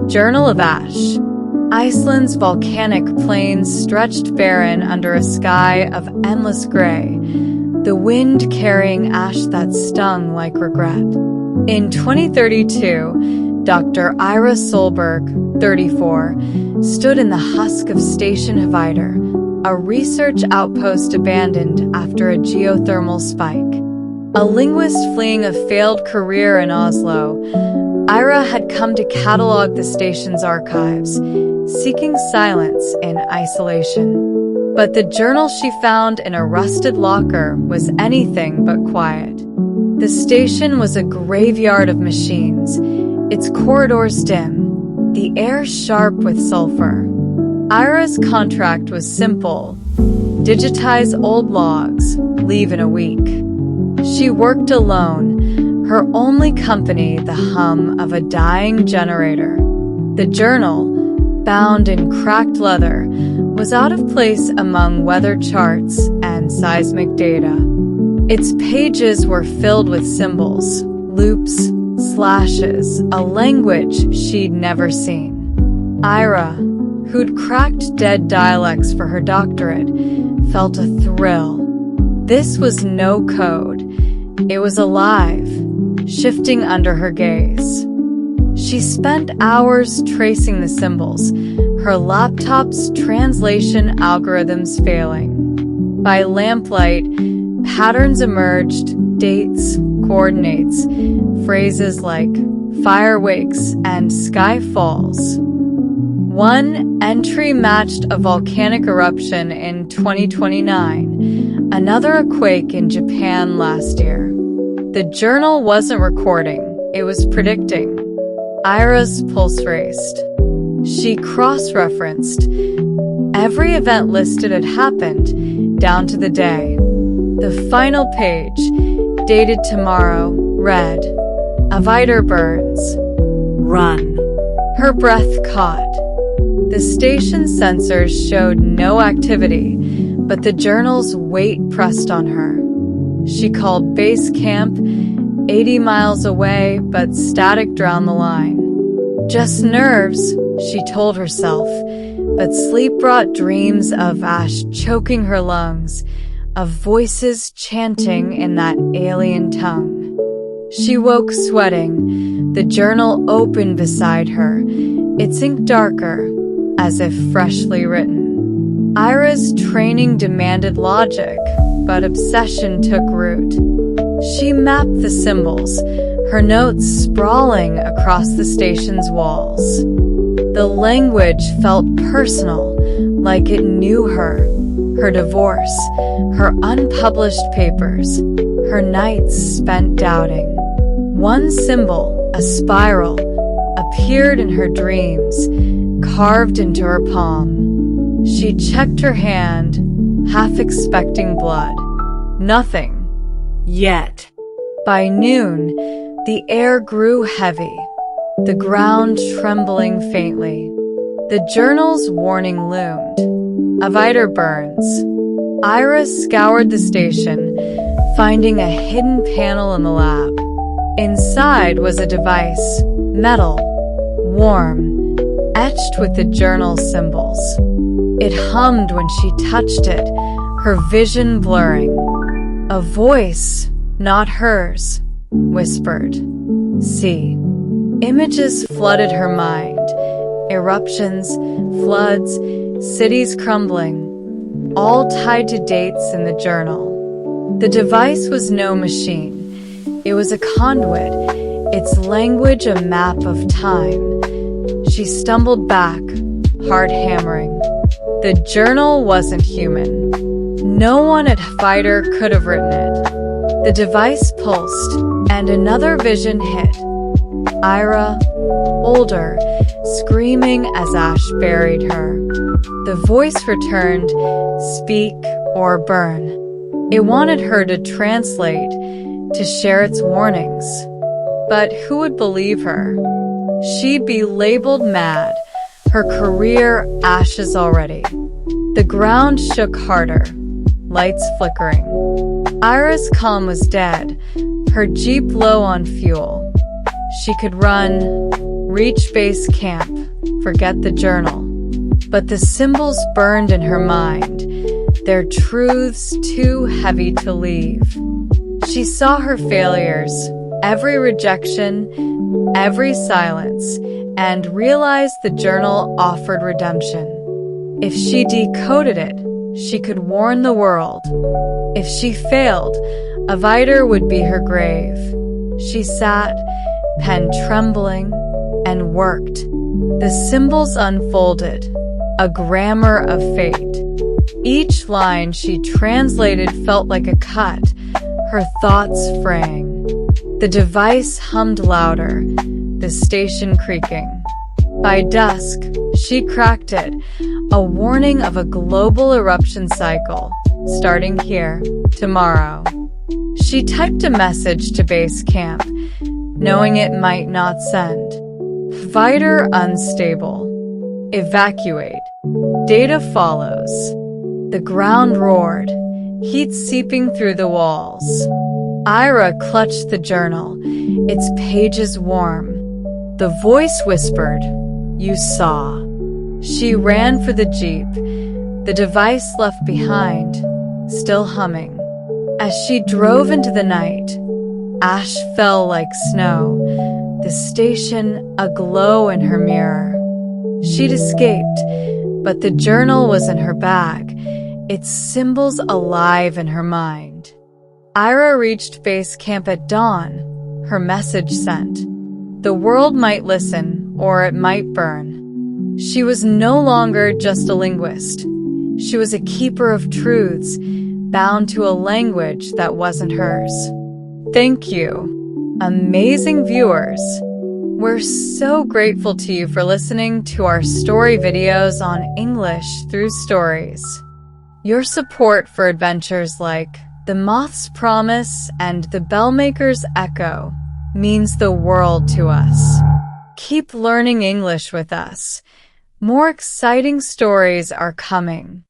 Journal of Ash. Iceland's volcanic plains stretched barren under a sky of endless gray, the wind carrying ash that stung like regret. In 2032, Dr. Ira Solberg, 34, stood in the husk of Station Hvider, a research outpost abandoned after a geothermal spike. A linguist fleeing a failed career in Oslo, Ira had come to catalog the station's archives, seeking silence in isolation. But the journal she found in a rusted locker was anything but quiet. The station was a graveyard of machines, its corridors dim, the air sharp with sulfur. Ira's contract was simple: digitize old logs, leave in a week. She worked alone, her only company the hum of a dying generator. The journal, bound in cracked leather, was out of place among weather charts and seismic data. Its pages were filled with symbols, loops, slashes, a language she'd never seen. Ira, who'd cracked dead dialects for her doctorate, felt a thrill. This was no code. It was alive, shifting under her gaze. She spent hours tracing the symbols, her laptop's translation algorithms failing. By lamplight, patterns emerged, dates, coordinates, phrases like fire wakes and sky falls. One entry matched a volcanic eruption in 2029, another a quake in Japan last year. The journal wasn't recording, it was predicting. Ira's pulse raced. She cross-referenced. Every event listed had happened, down to the day. The final page, dated tomorrow, read, Hvider burns. Run. Her breath caught. The station sensors showed no activity, but the journal's weight pressed on her. She called base camp, 80 miles away, but static drowned the line. Just nerves, she told herself, but sleep brought dreams of ash choking her lungs, of voices chanting in that alien tongue. She woke sweating, the journal open beside her, its ink darker, as if freshly written. Ira's training demanded logic, but obsession took root. She mapped the symbols, her notes sprawling across the station's walls. The language felt personal, like it knew her divorce, her unpublished papers, her nights spent doubting. One symbol, a spiral, appeared in her dreams, carved into her palm. She checked her hand, half expecting blood. Nothing. Yet. By noon, the air grew heavy, the ground trembling faintly. The journal's warning loomed. Hvider burns. Ira scoured the station, finding a hidden panel in the lab. Inside was a device, metal, warm, etched with the journal's symbols. It hummed when she touched it, her vision blurring. A voice, not hers, whispered, "See." Images flooded her mind. Eruptions, floods, cities crumbling, all tied to dates in the journal. The device was no machine. It was a conduit, its language a map of time. She stumbled back, heart hammering. The journal wasn't human. No one at Hvider could have written it. The device pulsed, and another vision hit. Ira, older, screaming as ash buried her. The voice returned, "Speak or burn." It wanted her to translate, to share its warnings. But who would believe her? She'd be labeled mad, her career ashes already. The ground shook harder, lights flickering. Ira's calm was dead, her jeep low on fuel. She could run, reach base camp, forget the journal. But the symbols burned in her mind, their truths too heavy to leave. She saw her failures, every rejection, every silence, and realized the journal offered redemption. If she decoded it, she could warn the world. If she failed, a Vider would be her grave. She sat, pen trembling, and worked. The symbols unfolded, a grammar of fate. Each line she translated felt like a cut, her thoughts fraying. The device hummed louder, the station creaking. By dusk, she cracked it, a warning of a global eruption cycle, starting here, tomorrow. She typed a message to base camp, knowing it might not send. Vider unstable. Evacuate. Data follows. The ground roared, heat seeping through the walls. Ira clutched the journal, its pages warm. The voice whispered, "You saw." She ran for the jeep, the device left behind, still humming. As she drove into the night, ash fell like snow, the station aglow in her mirror. She'd escaped, but the journal was in her bag, its symbols alive in her mind. Ira reached base camp at dawn, her message sent. The world might listen, or it might burn. She was no longer just a linguist. She was a keeper of truths, bound to a language that wasn't hers. Thank you, amazing viewers. We're so grateful to you for listening to our story videos on English through stories. Your support for adventures like The Moth's Promise and The Bellmaker's Echo means the world to us. Keep learning English with us. More exciting stories are coming.